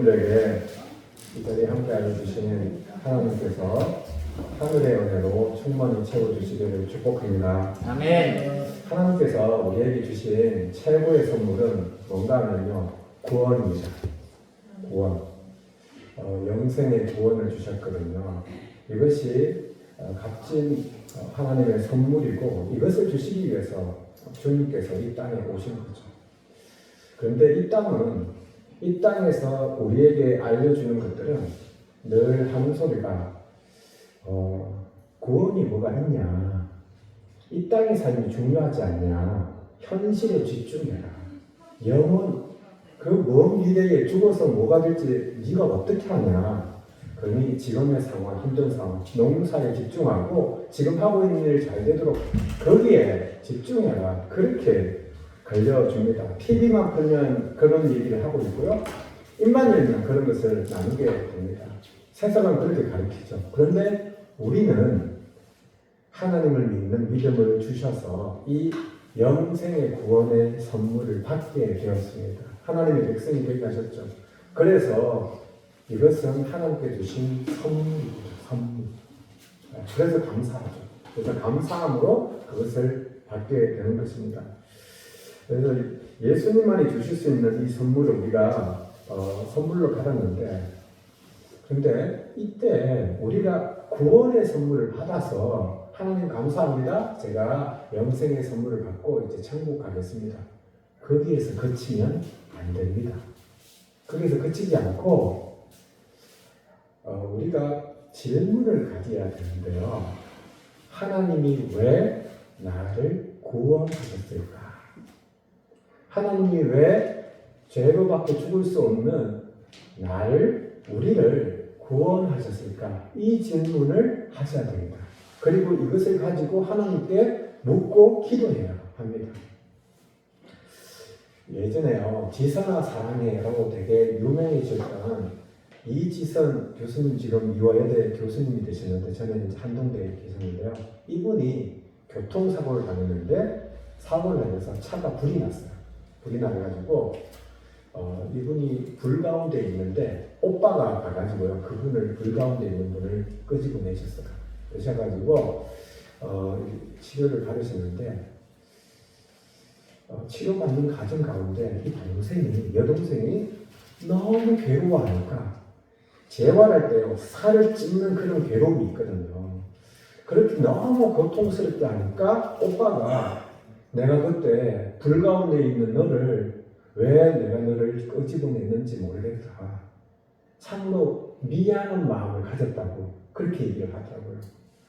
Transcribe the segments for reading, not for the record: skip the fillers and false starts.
여러분들에게 이 자리에 함께하여 주신 하나님께서 하늘의 은혜로 충만히 채워주시기를 축복합니다. 아멘. 하나님께서 우리에게 주신 최고의 선물은 뭔가 하면요, 구원입니다. 구원. 영생의 구원을 주셨거든요. 이것이 값진 하나님의 선물이고, 이것을 주시기 위해서 주님께서 이 땅에 오신 거죠. 그런데 이 땅에서 우리에게 알려주는 것들은 늘 하는 소리가 구원이 뭐가 있냐, 이 땅의 삶이 중요하지 않냐, 현실에 집중해라, 영원 그 먼 미래에 죽어서 뭐가 될지 네가 어떻게 하냐, 그러니 지금의 상황, 힘든 상황, 농사에 집중하고 지금 하고 있는 일 잘 되도록 거기에 집중해라, 그렇게 걸려줍니다. TV만 보면 그런 얘기를 하고 있고요, 입만 열면 그런 것을 나누게 됩니다. 세상은 그렇게 가르치죠. 그런데 우리는 하나님을 믿는 믿음을 주셔서 이 영생의 구원의 선물을 받게 되었습니다. 하나님의 백성이 되게 하셨죠. 그래서 이것은 하나님께 주신 선물입니다. 선물. 그래서 감사하죠. 그래서 감사함으로 그것을 받게 되는 것입니다. 그래서 예수님만이 주실 수 있는 이 선물을 우리가 선물로 받았는데, 근데 이때 우리가 구원의 선물을 받아서 하나님 감사합니다, 제가 영생의 선물을 받고 이제 천국 가겠습니다, 거기에서 그치면 안 됩니다. 거기에서 그치지 않고 우리가 질문을 가져야 되는데요. 하나님이 왜 나를 구원하셨을까? 하나님이 왜 죄로밖에 죽을 수 없는 우리를 구원하셨을까? 이 질문을 하셔야 됩니다. 그리고 이것을 가지고 하나님께 묻고 기도해야 합니다. 예전에요, 지선아 사랑해라고 되게 유명해졌던 이지선 교수님, 지금 이화여대 교수님이 되시는데, 저는 이제 한동대에 계셨는데요. 이분이 교통사고를 당했는데, 사고를 당해서 차가 불이 났어요. 불이 나가지고 이분이 불 가운데 있는데 오빠가 가가지고요, 그분을, 불 가운데 있는 분을 끄집어 내셨어요. 그러셔가지고 치료를 받으셨는데, 치료받는 과정 가운데 이 여동생이 너무 괴로워하니까 재활할 때 살을 찢는 그런 괴로움이 있거든요. 그렇게 너무 고통스럽게 하니까 오빠가, 내가 그때 불 가운데 있는 너를, 왜 내가 너를 끄집어냈는지 모르겠다, 참으로 미안한 마음을 가졌다고 그렇게 얘기를 하더라고요.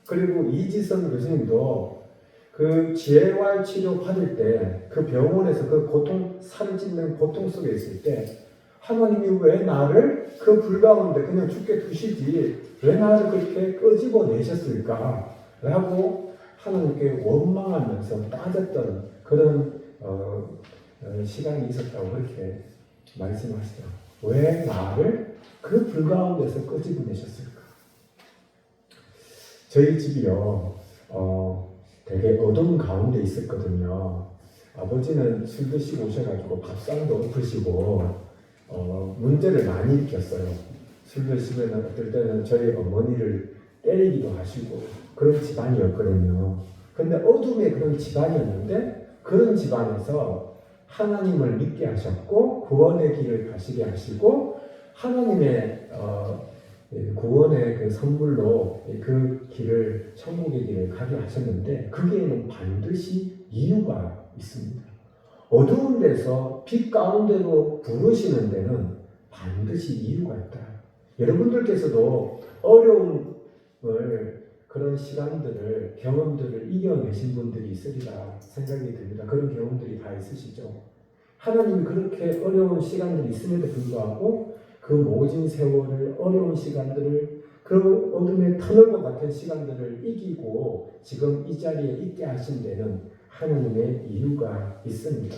그리고 이지선 교수님도 그 재활 치료 받을 때 그 병원에서 그 살을 찢는 고통 속에 있을 때, 하나님이 왜 나를 그 불 가운데 그냥 죽게 두시지 왜 나를 그렇게 끄집어 내셨을까 라고 하나님께 원망하면서 따졌던 그런 시간이 있었다고 그렇게 말씀하시더라고요. 왜 나를 그 불 가운데서 끄집어 내셨을까? 저희 집이요, 되게 어두운 가운데 있었거든요. 아버지는 술 드시고 오셔가지고 밥상도 엎으시고 문제를 많이 일으켰어요. 술 드시면 어떨 때는 저희 어머니를 때리기도 하시고 그런 집안이었거든요. 근데 어둠의 그런 집안이었는데, 그런 집안에서 하나님을 믿게 하셨고 구원의 길을 가시게 하시고 하나님의 구원의 그 선물로 그 길을, 천국의 길을 가게 하셨는데, 거기에는 반드시 이유가 있습니다. 어두운 데서 빛 가운데로 부르시는 데는 반드시 이유가 있다. 여러분들께서도 어려움을, 그런 시간들을, 경험들을 이겨내신 분들이 있으리라 생각이 듭니다. 그런 경험들이 다 있으시죠. 하나님이 그렇게 어려운 시간들이 있음에도 불구하고 그 모진 세월을, 어려운 시간들을, 그 어둠의 터널과 같은 시간들을 이기고 지금 이 자리에 있게 하신 데는 하나님의 이유가 있습니다.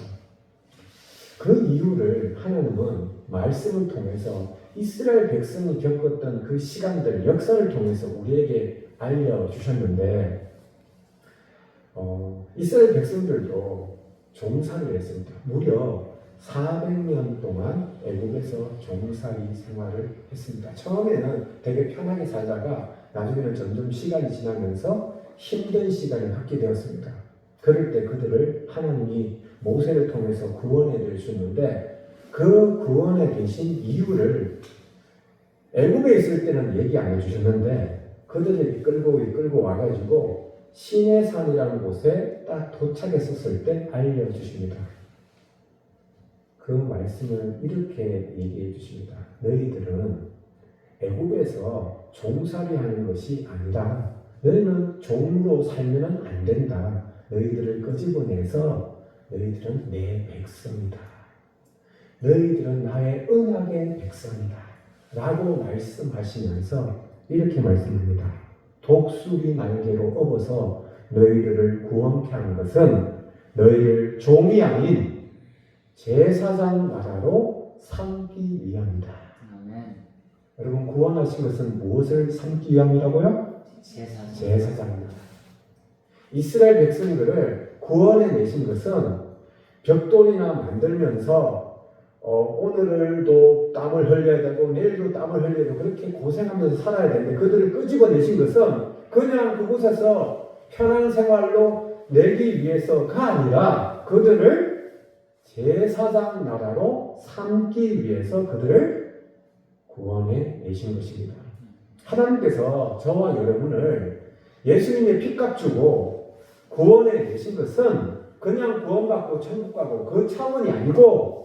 그 이유를 하나님은 말씀을 통해서 이스라엘 백성이 겪었던 그 시간들, 역사를 통해서 우리에게 알려주셨는데, 이스라엘 백성들도 종살이를 했습니다. 무려 400년 동안 애국에서 종살이 생활을 했습니다. 처음에는 되게 편하게 살다가 나중에는 점점 시간이 지나면서 힘든 시간을 갖게 되었습니다. 그럴 때 그들을 하나님이 모세를 통해서 구원해 주셨는데 그 구원에 계신 이유를 애국에 있을 때는 얘기 안 해주셨는데 그들을 끌고 와가지고 시내산이라는 곳에 딱 도착했었을 때 알려주십니다. 그 말씀을 이렇게 얘기해 주십니다. 너희들은 애국에서 종살이하는 것이 아니라 너희는 종으로 살면 안 된다. 너희들을 끄집어내서 너희들은 내 백성이다. 너희들은 나의 언약의 백성이다. 라고 말씀하시면서 이렇게 말씀합니다. 독수리 날개로 업어서 너희들을 구원케 한 것은 너희를 종이 아닌 제사장 나라로 삼기 위함이다. 아멘. 여러분 구원하신 것은 무엇을 삼기 위함이라고요? 제사장 나라. 이스라엘 백성들을 구원해 내신 것은 벽돌이나 만들면서 오늘도 땀을 흘려야 되고 내일도 땀을 흘려야 되고 그렇게 고생하면서 살아야 되는데 그들을 끄집어 내신 것은 그냥 그곳에서 편한 생활로 내기 위해서가 아니라 그들을 제사장 나라로 삼기 위해서 그들을 구원해 내신 것입니다. 하나님께서 저와 여러분을 예수님의 피값 주고 구원해 내신 것은 그냥 구원받고 천국 가고 그 차원이 아니고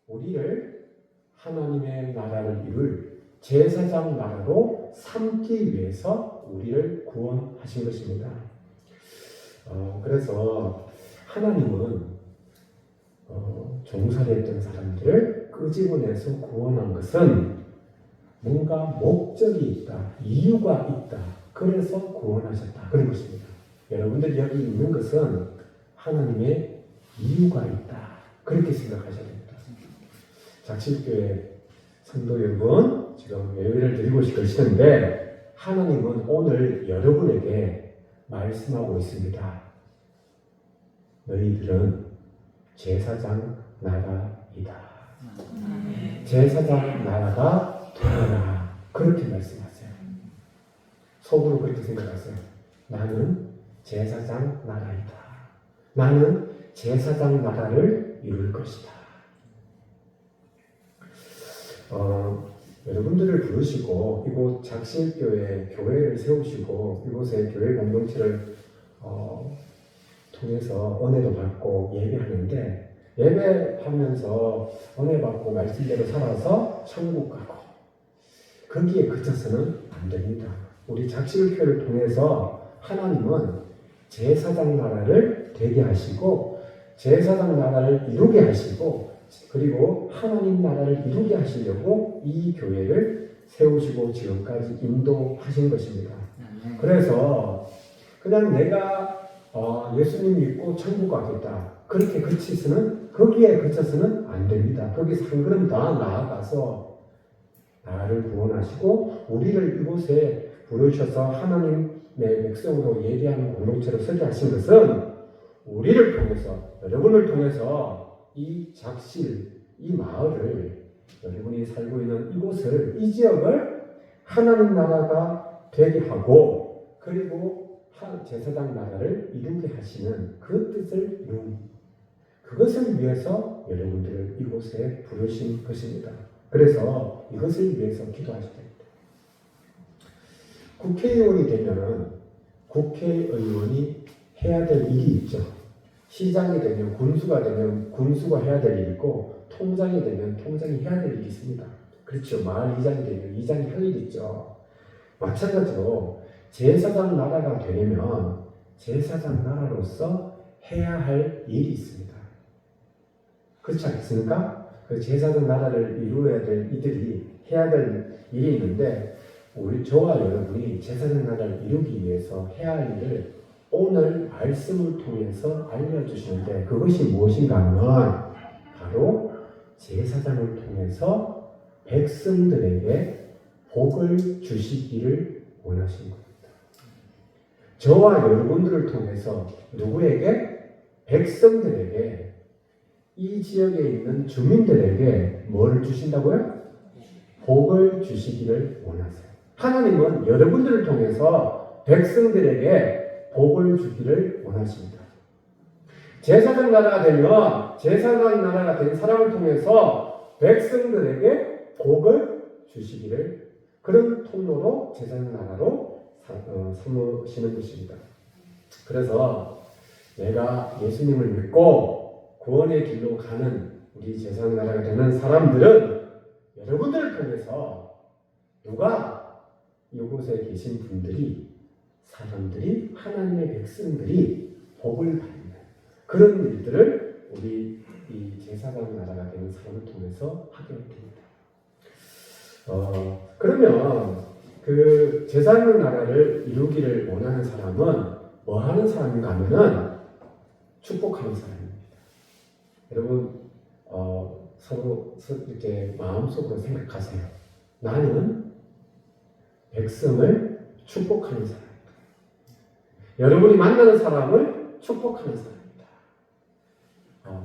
우리를 하나님의 나라를 이룰 제사장 나라로 삼기 위해서 우리를 구원하신 것입니다. 그래서 하나님은 종살이했던 사람들을 끄집어내서 구원한 것은 뭔가 목적이 있다, 이유가 있다. 그래서 구원하셨다. 그런 것입니다. 여러분들이 여기 있는 것은 하나님의 이유가 있다. 그렇게 생각하셔야 됩니다. 작실교회 성도 여러분, 지금 예배를 드리고 계시는데 하나님은 오늘 여러분에게 말씀하고 있습니다. 너희들은 제사장 나라이다. 제사장 나라가 되어라. 그렇게 말씀하세요. 속으로 그렇게 생각하세요. 나는 제사장 나라이다. 나는 제사장 나라를 이룰 것이다. 여러분들을 부르시고 이곳 작실교회 교회를 세우시고 이곳에 교회 공동체를 통해서 은혜도 받고 예배하는데 예배하면서 은혜 받고 말씀대로 살아서 천국 가고 거기에 그쳐서는 안 됩니다. 우리 작실교회를 통해서 하나님은 제사장 나라를 되게 하시고 제사장 나라를 이루게 하시고 그리고 하나님 나라를 이루게 하시려고 이 교회를 세우시고 지금까지 인도하신 것입니다. 그래서 그냥 내가 예수님 믿고 천국 가겠다. 그렇게 거기에 그쳐서는 안 됩니다. 거기서 한 걸음 더 나아가서 나를 구원하시고 우리를 이곳에 부르셔서 하나님의 백성으로 예배하는 공동체로 서게 하신 것은 우리를 통해서, 여러분을 통해서 이 작실, 이 마을을, 여러분이 살고 있는 이곳을, 이 지역을 하나님 나라가 되게 하고 그리고 제사장 나라를 이루게 하시는 그 뜻을 이룬 그것을 위해서 여러분들을 이곳에 부르신 것입니다. 그래서 이것을 위해서 기도하셔야 됩니다. 국회의원이 되면은 국회의원이 해야 될 일이 있죠. 시장이 되면 군수가 되면 군수가 해야 될 일이 있고 통장이 되면 통장이 해야 될 일이 있습니다. 그렇죠. 마을 이장이 되면 이장이 할 일이 있죠. 마찬가지로 제사장 나라가 되려면 제사장 나라로서 해야 할 일이 있습니다. 그렇지 않습니까? 그 제사장 나라를 이루어야 될 이들이 해야 될 일이 있는데 저와 여러분이 제사장 나라를 이루기 위해서 해야 할 일을 오늘 말씀을 통해서 알려주시는데 그것이 무엇인가 하면 바로 제사장을 통해서 백성들에게 복을 주시기를 원하신 겁니다. 저와 여러분들을 통해서 누구에게? 백성들에게 이 지역에 있는 주민들에게 뭐를 주신다고요? 복을 주시기를 원하세요. 하나님은 여러분들을 통해서 백성들에게 복을 주기를 원하십니다. 제사장 나라가 되면 제사장 나라가 된 사람을 통해서 백성들에게 복을 주시기를 그런 통로로 제사장 나라로 삼으시는 것입니다. 그래서 내가 예수님을 믿고 구원의 길로 가는 우리 제사장 나라가 되는 사람들은 여러분들을 통해서 누가 이곳에 계신 분들이 사람들이 하나님의 백성들이 복을 받는 그런 일들을 우리 이 제사장 나라가 되는 사람을 통해서 하게 됩니다. 그러면 그 제사장 나라를 이루기를 원하는 사람은 뭐 하는 사람인가 하면은 축복하는 사람입니다. 여러분 서로 이렇게 마음속으로 생각하세요. 나는 백성을 축복하는 사람이다. 여러분이 만나는 사람을 축복하는 사람입니다.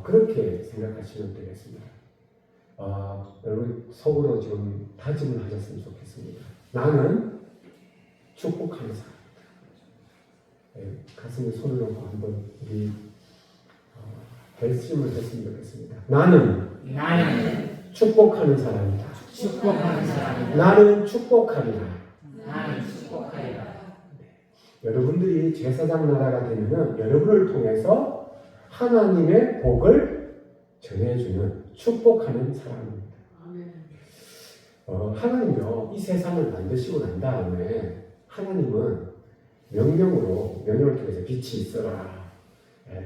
그렇게 생각하시면 되겠습니다. 여러분 속으로 지금 다짐을 하셨으면 좋겠습니다. 나는 축복하는 사람이다. 가슴에 손을 놓고 한번 우리 결심을 했으면 좋겠습니다. 나는 축복하는 사람이다. 나는 축복하리라. 여러분들이 제사장 나라가 되면 여러분을 통해서 하나님의 복을 전해주는 축복하는 사람입니다. 하나님요 이 세상을 만드시고 난 다음에 하나님은 명령을 통해서 빛이 있어라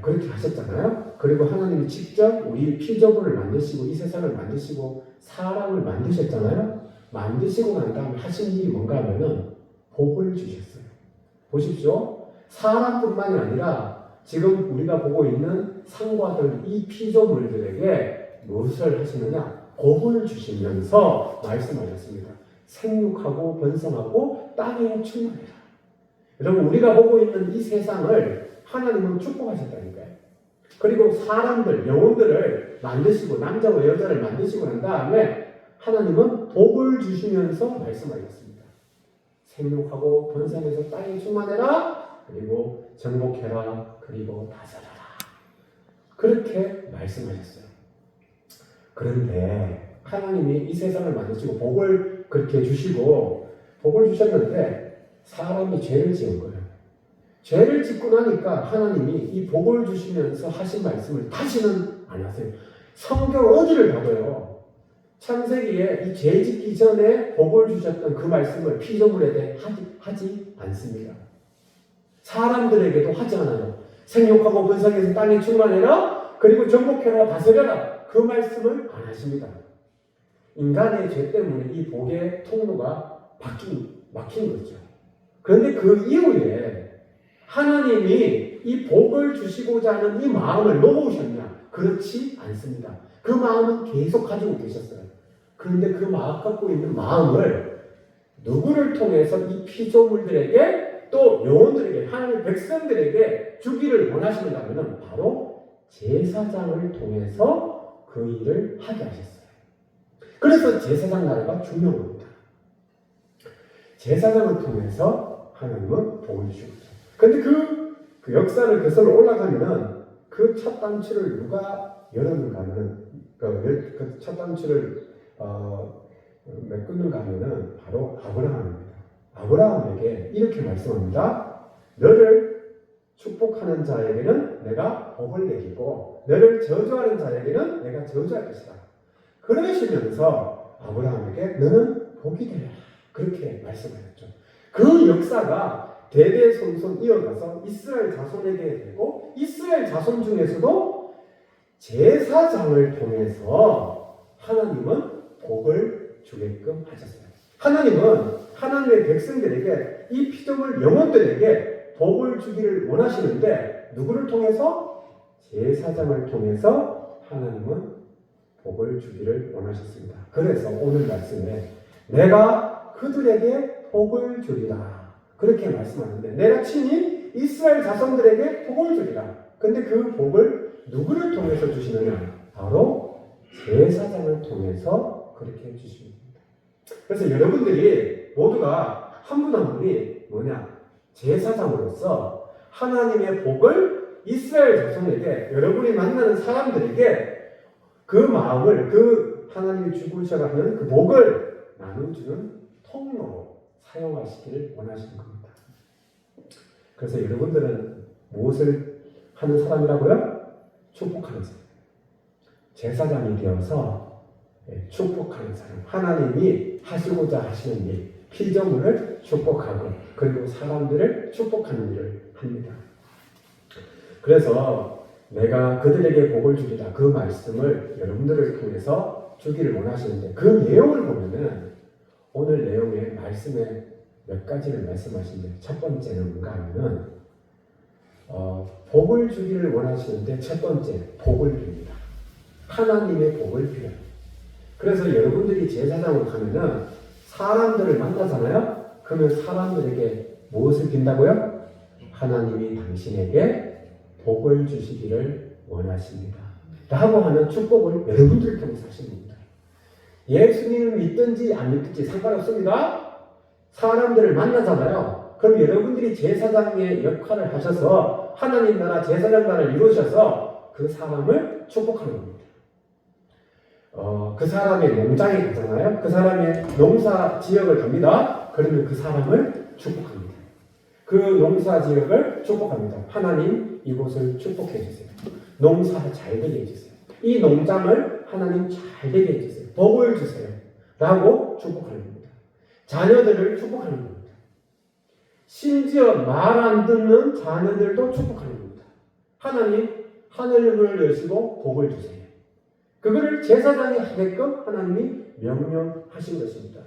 그렇게 하셨잖아요. 그리고 하나님이 직접 우리 피조물을 만드시고 이 세상을 만드시고 사람을 만드셨잖아요. 만드시고 난 다음에 하신 일이 뭔가 하면은 복을 주셨어요. 보십시오. 사람뿐만이 아니라 지금 우리가 보고 있는 상과들 이 피조물들에게 무엇을 하시느냐? 복을 주시면서 말씀하셨습니다. 생육하고 번성하고 땅에 충만해라. 여러분 우리가 보고 있는 이 세상을 하나님은 축복하셨다니까요. 그리고 사람들, 영혼들을 만드시고 남자와 여자를 만드시고 난 다음에 하나님은 복을 주시면서 말씀하셨습니다. 생육하고 번성해서 땅에 충만해라. 그리고 정복해라. 그리고 다스려라. 그렇게 말씀하셨어요. 그런데 하나님이 이 세상을 만드시고 복을 그렇게 주시고 복을 주셨는데 사람이 죄를 지은 거예요. 죄를 짓고 나니까 하나님이 이 복을 주시면서 하신 말씀을 다시는 안 하세요. 성경 어디를 봐도요. 창세기에 이 죄 짓기 전에 복을 주셨던 그 말씀을 피조물에 대해 하지 않습니다. 사람들에게도 하지 않아요. 생육하고 번성해서 땅에 충만해라. 그리고 정복해라. 다스려라. 그 말씀을 안 하십니다. 인간의 죄 때문에 이 복의 통로가 막힌 거죠. 그런데 그 이후에 하나님이 이 복을 주시고자 하는 이 마음을 놓으셨냐? 그렇지 않습니다. 그 마음은 계속 가지고 계셨어요. 그런데 그 마음 갖고 있는 마음을 누구를 통해서 이 피조물들에게 또 영혼들에게 하나님의 백성들에게 주기를 원하시는가면 바로 제사장을 통해서 그 일을 하게 하셨어요. 그래서 제사장 나라가 중요한 겁니다. 제사장을 통해서 하나님은 복을 주시고 그런데 그 역사를 거슬러 올라가면은 그 첫 단추를 누가 열었는가 하면은 그 첫 단추를 메꾸는가 하면은 바로 아브라함입니다. 아브라함에게 이렇게 말씀합니다. 너를 축복하는 자에게는 내가 복을 내리고 너를 저주하는 자에게는 내가 저주할 것이다. 그러시면서 아브라함에게 너는 복이 되라. 그렇게 말씀하셨죠. 그 역사가 대대손손 이어가서 이스라엘 자손에게 되고 이스라엘 자손 중에서도 제사장을 통해서 하나님은 복을 주게끔 하셨어요. 하나님은 하나님의 백성들에게 이 피조물 영혼들에게 복을 주기를 원하시는데 누구를 통해서? 제사장을 통해서 하나님은 복을 주기를 원하셨습니다. 그래서 오늘 말씀에 내가 그들에게 복을 주리라. 그렇게 말씀하는데 내가 친히 이스라엘 자손들에게 복을 주리라. 근데 그 복을 누구를 통해서 주시느냐? 바로 제사장을 통해서 그렇게 해주십니다. 그래서 여러분들이 모두가 한 분 한 분이 제사장으로서 하나님의 복을 이스라엘 자손에게, 여러분이 만나는 사람들에게 그 마음을, 그 하나님이 주고자 하는 그 복을 나눠주는 통로로 사용하시기를 원하시는 겁니다. 그래서 여러분들은 무엇을 하는 사람이라고요? 축복하는 사람. 제사장이 되어서 축복하는 사람. 하나님이 하시고자 하시는 일, 피조물을 축복하고 그리고 사람들을 축복하는 일을 합니다. 그래서 내가 그들에게 복을 주리라, 그 말씀을 여러분들을 통해서 주기를 원하시는데, 그 내용을 보면은 오늘 내용의 말씀에 몇 가지를 말씀하시는데, 첫 번째는 뭔가 하면은 복을 주기를 원하시는데 첫 번째, 복을 빕니다. 하나님의 복을 빌어요. 그래서 여러분들이 제사장으로 가면은 사람들을 만나잖아요. 그러면 사람들에게 무엇을 빈다고요? 하나님이 당신에게 복을 주시기를 원하십니다 라고 하는 축복을 여러분들을 통해서 하시는 겁니다. 예수님을 믿든지 안 믿든지 상관없습니다. 사람들을 만나잖아요. 그럼 여러분들이 제사장의 역할을 하셔서 하나님 나라, 제사장 나라를 이루셔서 그 사람을 축복하는 겁니다. 그 사람의 농장에 가잖아요. 그 사람의 농사 지역을 갑니다. 그러면 그 사람을 축복합니다. 그 농사 지역을 축복합니다. 하나님 이곳을 축복해 주세요. 농사 잘 되게 해주세요. 이 농장을 하나님 잘 되게 해주세요. 복을 주세요. 라고 축복하는 겁니다. 자녀들을 축복하는 겁니다. 심지어 말 안 듣는 자녀들도 축복하는 겁니다. 하나님 하늘문을 여시고 복을 주세요. 그거를 제사장이 하게끔 하나님이 명령하신 것입니다.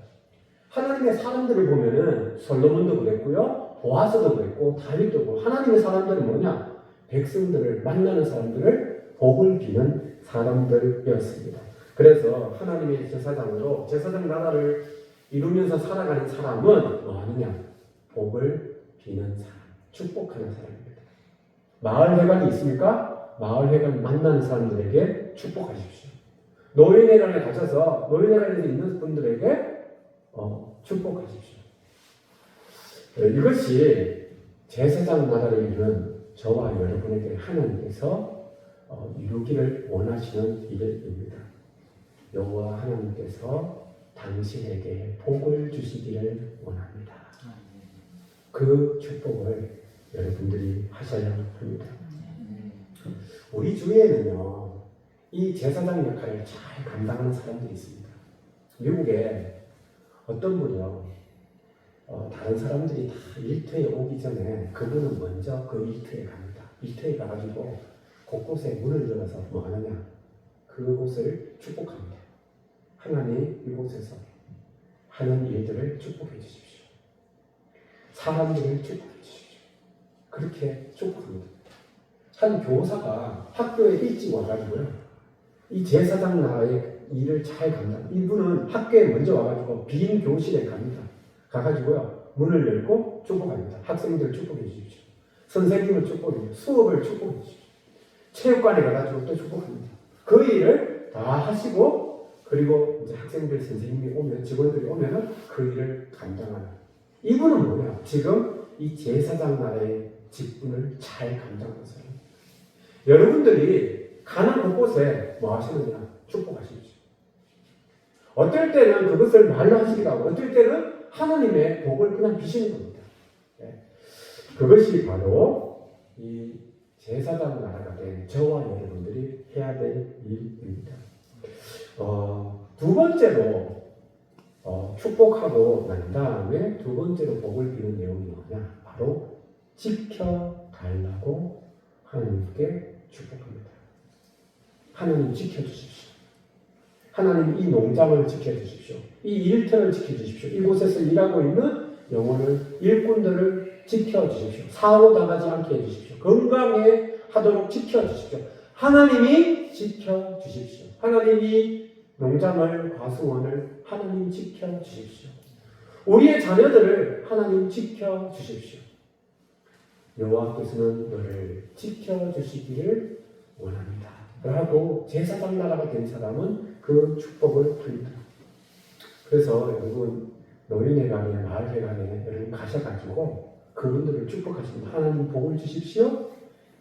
하나님의 사람들을 보면은 솔로몬도 그랬고요, 보아스도 그랬고, 다윗도 그랬고, 하나님의 사람들은 뭐냐? 백성들을 만나는 사람들을 복을 비는 사람들이었습니다. 그래서 하나님의 제사장으로 제사장 나라를 이루면서 살아가는 사람은 뭐 하느냐? 복을 비는 사람, 축복하는 사람입니다. 마을 회관이 있습니까? 마을 회관 만나는 사람들에게 축복하십시오. 노인회관에 가셔서 노인회관에 있는 분들에게 축복하십시오. 이것이 제사장 나라를 이루는 저와 여러분에게 하나님께서 이루기를 원하시는 일입니다. 여호와 하나님께서 당신에게 복을 주시기를 원합니다. 그 축복을 여러분들이 하셔야 합니다. 우리 주위에는요, 이 제사장 역할을 잘 감당하는 사람들이 있습니다. 미국에 어떤 분이요, 다른 사람들이 다 일터에 오기 전에 그분은 먼저 그 일터에 갑니다. 일터에 가가지고 곳곳에 문을 열어서 뭐 하느냐? 그곳을 축복합니다. 하나님 이곳에서 하는 일들을 축복해 주십시오. 사람들을 축복해 주십시오. 그렇게 축복합니다. 한 교사가 학교에 일찍 와가지고요, 이 제사장 나라의 일을 잘 감당. 이분은 학교에 먼저 와가지고 빈 교실에 갑니다. 가가지고요, 문을 열고 축복합니다. 학생들 축복해 주십시오. 선생님을 축복해 주십시오. 수업을 축복해 주십시오. 체육관에 가가지고 또 축복합니다. 그 일을 다 하시고, 그리고 이제 학생들, 선생님이 오면, 직원들이 오면은 그 일을 감당하는. 이분은 뭐냐? 지금 이 제사장 나라의 직분을 잘 감당하는 사람. 여러분들이 가는 곳곳에 뭐 하시느냐? 축복하십시오. 어떨 때는 그것을 말로 하시기도 하고, 어떨 때는 하나님의 복을 그냥 비시는 겁니다. 네. 그것이 바로 이 제사장 나라가 된 저와 여러분들이 해야 될 일입니다. 두 번째로 축복하고 난 다음에 두 번째로 복을 비는 내용이 뭐냐? 바로 지켜달라고 하나님께 축복합니다. 하나님 지켜주십시오. 하나님 이 농장을 지켜주십시오. 이 일터를 지켜주십시오. 이곳에서 일하고 있는 영혼을, 일꾼들을 지켜주십시오. 사고당하지 않게 해주십시오. 건강해 하도록 지켜주십시오. 하나님이 지켜주십시오. 하나님이 농장을, 과수원을 하나님 지켜주십시오. 우리의 자녀들을 하나님 지켜주십시오. 여호와께서는 너를 지켜주시기를 원합니다 라고 제사장 나라가 된 사람은 그 축복을 받는다. 그래서 여러분 노인회관에 마을회관에 여러분 가셔가지고 그분들을 축복하시면 하나님 복을 주십시오.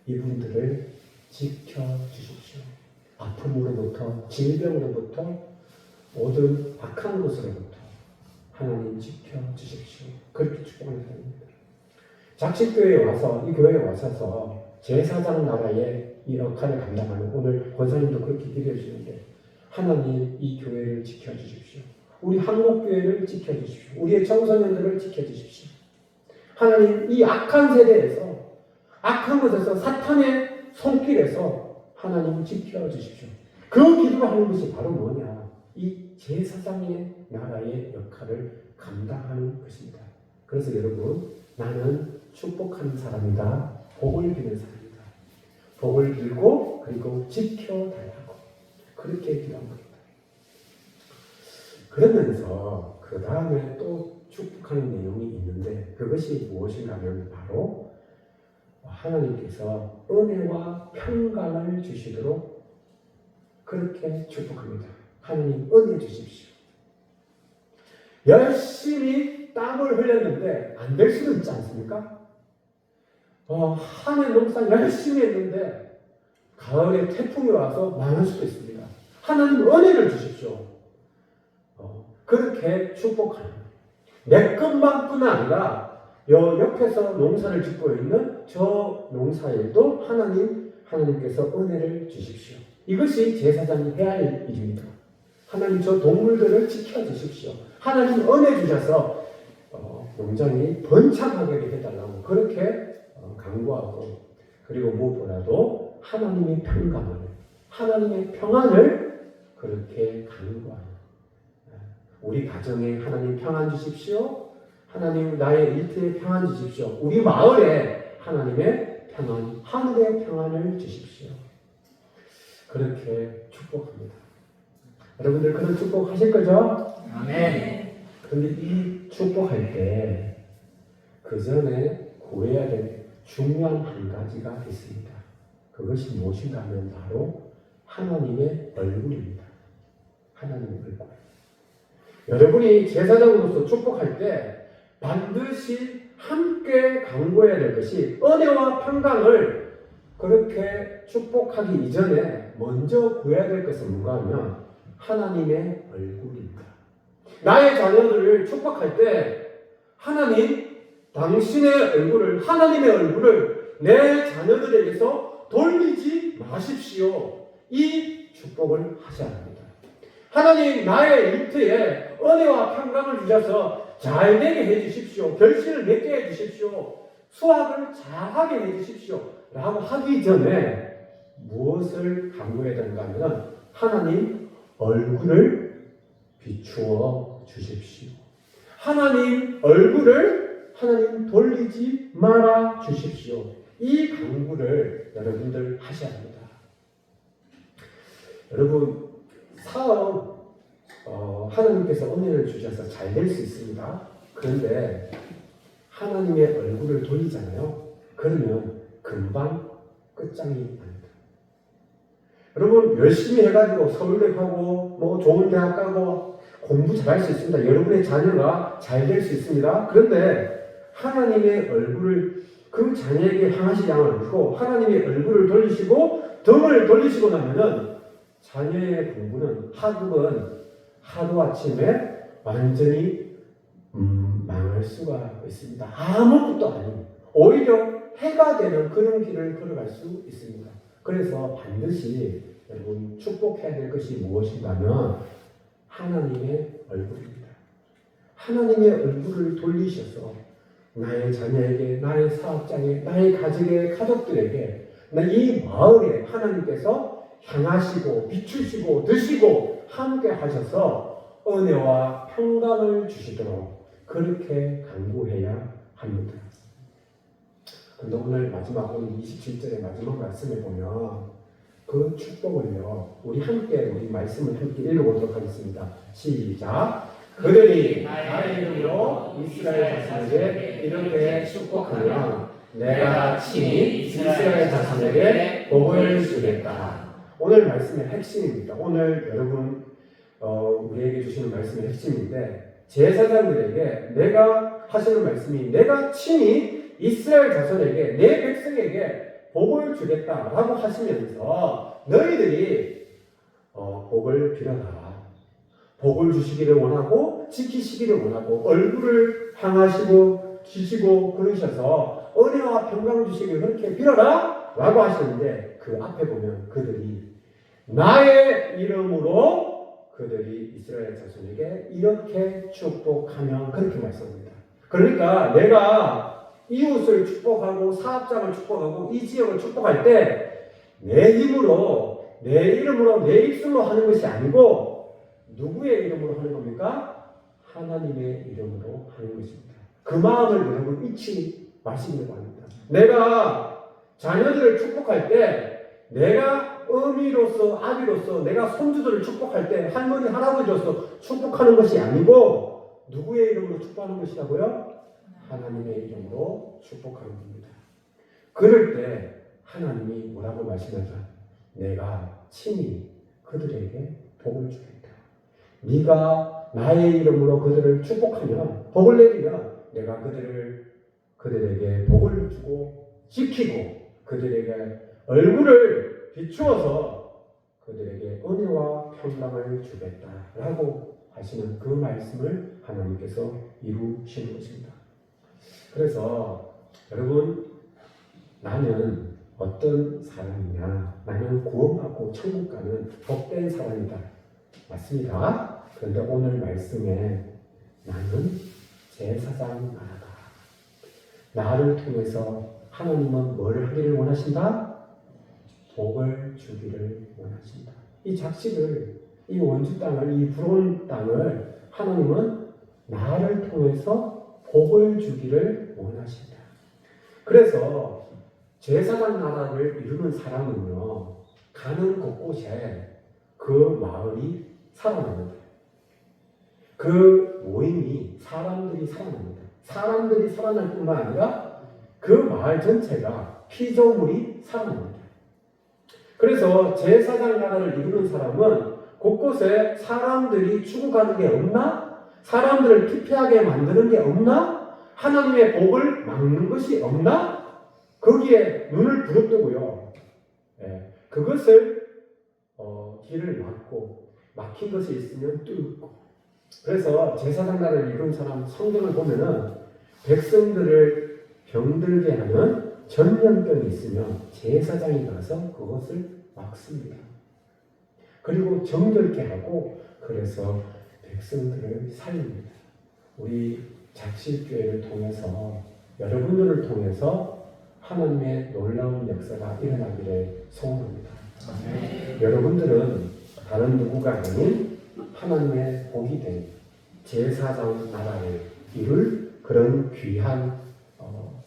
이분들을 지켜주십시오. 아픔으로부터 질병으로부터 모든 악한 것으로부터 하나님 지켜주십시오. 그렇게 축복을 드립니다. 작식교회에 와서 이 교회에 와서 제사장 나라의 이 역할을 감당하는 오늘 권사님도 그렇게 기도해주는데 하나님 이 교회를 지켜주십시오. 우리 한국교회를 지켜주십시오. 우리의 청소년들을 지켜주십시오. 하나님 이 악한 세대에서 악한 것에서 사탄의 손길에서 하나님 지켜주십시오. 그 기도를 하는 것이 바로 뭐냐? 이 제사장의 나라의 역할을 감당하는 것입니다. 그래서 여러분 나는 축복하는 사람이다. 복을 비는 사람이다. 복을 빌고 그리고 지켜달라고 그렇게 기도한 겁니다. 그러면서 그 다음에 또 축복하는 내용이 있는데 그것이 무엇인가 하면 바로 하나님께서 은혜와 평강을 주시도록 그렇게 축복합니다. 하나님 은혜 주십시오. 열심히 땀을 흘렸는데 안 될 수도 있지 않습니까? 한 해 농사 열심히 했는데 가을에 태풍이 와서 망할 수도 있습니다. 하나님 은혜를 주십시오. 그렇게 축복하는 내 것만뿐 아니라 옆에서 농사를 짓고 있는 저 농사일도 하나님께서 은혜를 주십시오. 이것이 제사장이 해야 할 일입니다. 하나님 저 동물들을 지켜주십시오. 하나님 은혜 주셔서 농장이 번창하게 해달라고 그렇게 간구하고 그리고 무엇보다도 하나님의 평강을 하나님의 평안을 그렇게 간구하는 우리 가정에 하나님 평안 주십시오. 하나님 나의 일터에 평안 주십시오. 우리 마을에 하나님의 평안, 하늘의 평안을 주십시오. 그렇게 축복합니다. 여러분들 그런 축복 하실 거죠? 아멘. 그런데 이 축복할 때 그 전에 구해야 될 중요한 한 가지가 있습니다. 그것이 무엇인가 하면 바로 하나님의 얼굴입니다. 하나님의 얼굴. 여러분이 제사장으로서 축복할 때 반드시 함께 강구해야 될 것이 은혜와 평강을 그렇게 축복하기 이전에 먼저 구해야 될 것은 뭔가 하면 하나님의 얼굴입니다. 나의 자녀들을 축복할 때 하나님 당신의 얼굴을 하나님의 얼굴을 내 자녀들에게서 돌리지 마십시오. 이 축복을 하셔야 합니다. 하나님 나의 일터에 은혜와 평강을 주셔서 잘되게 해주십시오. 결실을 맺게 해주십시오. 수확을 잘하게 해주십시오. 라고 하기 전에 무엇을 강구해야 되는가 하면 하나님 얼굴을 비추어 주십시오. 하나님 얼굴을 하나님 돌리지 말아 주십시오. 이 강구를 여러분들 하셔야 합니다. 여러분 사업 하나님께서 은혜를 주셔서 잘 될 수 있습니다. 그런데 하나님의 얼굴을 돌리잖아요. 그러면 금방 끝장이 납니다. 여러분 열심히 해가지고 서울대 가고 뭐 좋은 대학 가고 공부 잘할 수 있습니다. 여러분의 자녀가 잘 될 수 있습니다. 그런데 하나님의 얼굴을 그 자녀에게 향하시지 않고 하나님의 얼굴을 돌리시고 등을 돌리시고 나면은 자녀의 공부는 학업은 하루아침에 완전히 망할 수가 있습니다. 아무것도 아니에요. 오히려 해가 되는 그런 길을 걸어갈 수 있습니다. 그래서 반드시 여러분 축복해야 될 것이 무엇인가 하면 하나님의 얼굴입니다. 하나님의 얼굴을 돌리셔서 나의 자녀에게, 나의 사업장에, 나의 가족의 가족들에게, 이 마을에 하나님께서 향하시고 비추시고 드시고 함께 하셔서 은혜와 평강을 주시도록 그렇게 간구해야 합니다. 그런데 오늘 마지막 오늘 27절의 마지막 말씀에 보면 그 축복을요 우리 말씀을 함께 읽어보도록 하겠습니다. 시작. 그들이 나의 이름으로 이스라엘 자손에게 이렇게 축복하면 내가 친히 이스라엘 자손에게 복을 주겠다. 오늘 말씀의 핵심입니다. 오늘 여러분 우리에게 주시는 말씀의 핵심인데 제사장들에게 내가 하시는 말씀이 내가 친히 이스라엘 자손에게 내 백성에게 복을 주겠다라고 하시면서 너희들이 복을 빌어라. 복을 주시기를 원하고 지키시기를 원하고 얼굴을 향하시고 주시고 그러셔서 은혜와 평강 주시기를 그렇게 빌어라 라고 하시는데 그 앞에 보면 그들이 나의 이름으로 그들이 이스라엘 자손에게 이렇게 축복하면 그렇게 말씀합니다. 그러니까 내가 이웃을 축복하고 사업장을 축복하고 이 지역을 축복할 때 내 힘으로 내 이름으로 내 입술로 하는 것이 아니고 누구의 이름으로 하는 겁니까? 하나님의 이름으로 하는 것입니다. 그 마음을 여러분 잊지 마시기를 바랍니다. 내가 자녀들을 축복할 때 내가 어미로서 아비로서 내가 손주들을 축복할 때 할머니 할아버지로서 축복하는 것이 아니고 누구의 이름으로 축복하는 것이라고요? 하나님의 이름으로 축복하는 겁니다. 그럴 때 하나님이 뭐라고 말씀하죠? 내가 친히 그들에게 복을 주겠다. 네가 나의 이름으로 그들을 축복하면 복을 내리면 내가 그들에게 복을 주고 지키고 그들에게 얼굴을 비추어서 그들에게 은혜와 평강을 주겠다라고 하시는 그 말씀을 하나님께서 이루시는 것입니다. 그래서 여러분 나는 어떤 사람이냐? 나는 구원받고 천국 가는 복된 사람이다. 맞습니다. 그런데 오늘 말씀에 나는 제사장 나라다. 나를 통해서 하나님은 뭘 하기를 원하신다? 복을 주기를 원하신다. 이 작식을, 이 원주 땅을, 이 부러운 땅을 하나님은 나를 통해서 복을 주기를 원하신다. 그래서 제사장 나라를 이루는 사람은요, 가는 곳곳에 그 마을이 살아납니다. 그 모임이 사람들이 살아납니다. 사람들이 살아날 뿐만 아니라 그 마을 전체가 피조물이 살아납니다. 그래서 제사장 나라를 이루는 사람은 곳곳에 사람들이 죽어가는 게 없나? 사람들을 피폐하게 만드는 게 없나? 하나님의 복을 막는 것이 없나? 거기에 눈을 부릅뜨고요. 그것을 길을 막고 막힌 것이 있으면 뚫고. 그래서 제사장 나라를 이룬 사람 성경을 보면은 백성들을 병들게 하는 전염병이 있으면 제사장이 가서 그것을 막습니다. 그리고 정결케 하고 그래서 백성들을 살립니다. 우리 작실교회를 통해서 여러분들을 통해서 하나님의 놀라운 역사가 일어나기를 소원합니다. 여러분들은 다른 누구가 아닌 하나님의 복이 된 제사장 나라를 이룰 그런 귀한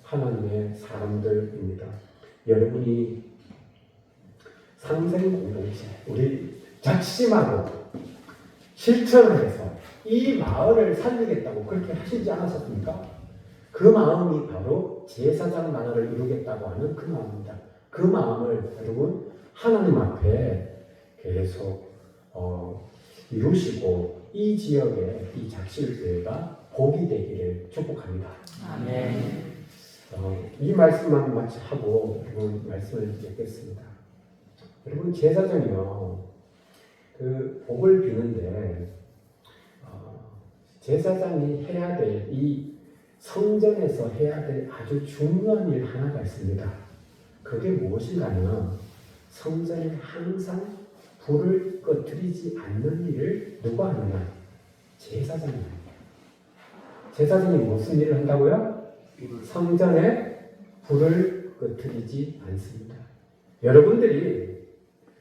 하나님의 사람들입니다. 여러분이 상생 공동체, 우리 작심하고 실천을 해서 이 마을을 살리겠다고 그렇게 하시지 않았습니까? 그 마음이 바로 제사장 나라를 이루겠다고 하는 그 마음입니다. 그 마음을 여러분 하나님 앞에 계속 이루시고 이 지역에 이 작실교회가 복이 되기를 축복합니다. 아멘. 이 말씀만 마치 하고 여러분 말씀을 맺겠습니다. 여러분 제사장이요 그 복을 비는데 제사장이 해야 될 이 성전에서 해야 될 아주 중요한 일 하나가 있습니다. 그게 무엇인가면 성전에 항상 불을 꺼뜨리지 않는 일을 누가 하느냐? 제사장이 합니다. 제사장이 무슨 일을 한다고요? 성전에 불을 꺼뜨리지 않습니다. 여러분들이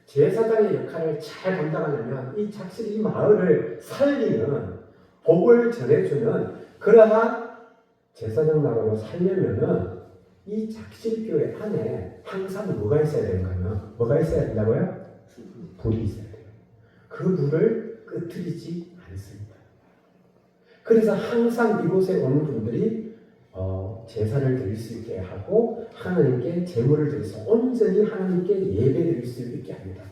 제사장의 역할을 잘 감당하려면 이 작실 이 마을을 살리는 복을 전해주는 그러한 제사장 나라로 살려면은 이 작실교회 안에 항상 뭐가 있어야 되는가요? 뭐가 있어야 된다고요? 불이 있어야 돼요. 그 불을 끄트리지 않습니다. 그래서 항상 이곳에 오는 분들이 제사를 드릴 수 있게 하고 하나님께 제물을 드려서 온전히 하나님께 예배 드릴 수 있게 합니다.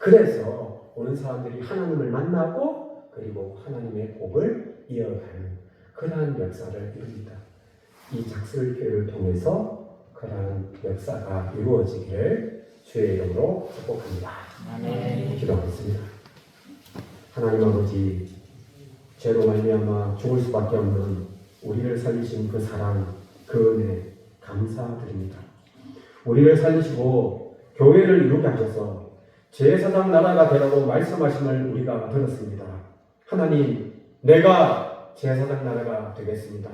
그래서 오는 사람들이 하나님을 만나고 그리고 하나님의 복을 이어가는 그러한 역사를 이룹니다. 이 작설교회를 통해서 그러한 역사가 이루어지기를 주의 이름으로 축복합니다. 아멘. 기도하겠습니다. 하나님 아버지, 죄로 말미암아 죽을 수밖에 없는 우리를 살리신 그 사랑, 그 은혜 감사드립니다. 우리를 살리시고 교회를 이루게 하셔서 제사장 나라가 되라고 말씀하심을 우리가 들었습니다. 하나님, 내가 제사장 나라가 되겠습니다.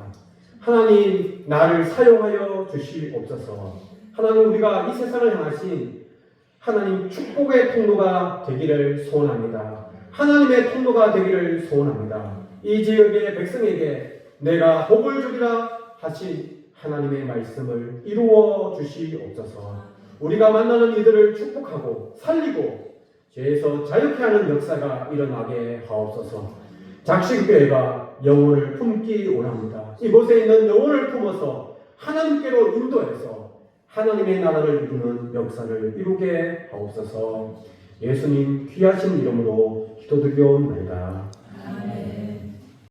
하나님, 나를 사용하여 주시옵소서. 하나님, 우리가 이 세상을 향하신 하나님 축복의 통로가 되기를 소원합니다. 하나님의 통로가 되기를 소원합니다. 이 지역의 백성에게 내가 복을 주리라 하신 하나님의 말씀을 이루어 주시옵소서. 우리가 만나는 이들을 축복하고 살리고 죄에서 자유케 하는 역사가 일어나게 하옵소서. 작식교회가 영혼을 품기 원합니다. 이곳에 있는 영혼을 품어서 하나님께로 인도해서 하나님의 나라를 이루는 역사를 이루게 하옵소서. 예수님 귀하신 이름으로 기도드리옵나이다.